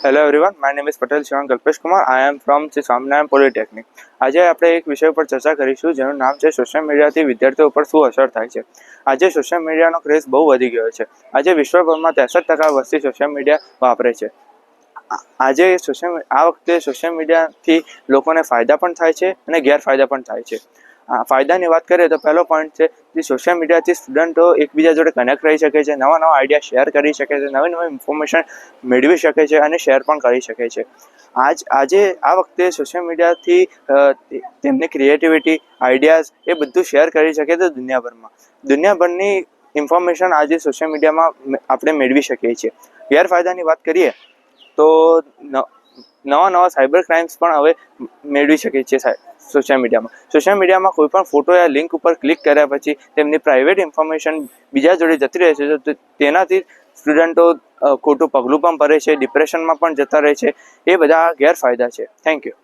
Hello everyone, my name is Patel Shivang Kalpesh Kumar. I am from Shri Swaminarayan polytechnic. આજે આપણે એક વિષય પર ચર્ચા કરીશું જેનું નામ છે સોશિયલ મીડિયાથી વિદ્યાર્થીઓ ઉપર શું અસર થાય છે. આજે સોશિયલ મીડિયાનો ક્રેઝ બહુ વધી ગયો છે. આજે વિશ્વભરમાં 63% વસ્તી સોશિયલ મીડિયા વાપરે છે. આજે આ વખતે સોશિયલ મીડિયાથી લોકોને ફાયદા પણ થાય છે અને ગેરફાયદા પણ થાય છે. ફાયદાની વાત કરીએ તો પહેલો પોઈન્ટ છે કે સોશિયલ મીડિયાથી સ્ટુડન્ટો એકબીજા જોડે કનેક્ટ રહી શકે છે, નવા આઈડિયા શેર કરી શકે છે, નવી ઇન્ફોર્મેશન મેળવી શકે છે અને શેર પણ કરી શકે છે. આજે આ વખતે સોશિયલ મીડિયાથી તેમની ક્રિએટિવિટી, આઈડિયાઝ એ બધું શેર કરી શકે છે દુનિયાભરની ઇન્ફોર્મેશન આજે સોશિયલ મીડિયામાં આપણે મેળવી શકીએ છીએ. ગેરફાયદાની વાત કરીએ તો નવા સાયબર ક્રાઇમ્સ પણ હવે મેળવી શકીએ છીએ સોશિયલ મીડિયામાં કોઈ પણ ફોટો યા લિંક ઉપર ક્લિક કર્યા પછી તેમની પ્રાઇવેટ ઇન્ફોર્મેશન બીજા જોડે જતી રહે છે, તો તેનાથી સ્ટુડન્ટો ખોટું પગલું પણ ભરે છે, ડિપ્રેશનમાં પણ જતા રહે છે. એ બધા ગેરફાયદા છે. Thank you.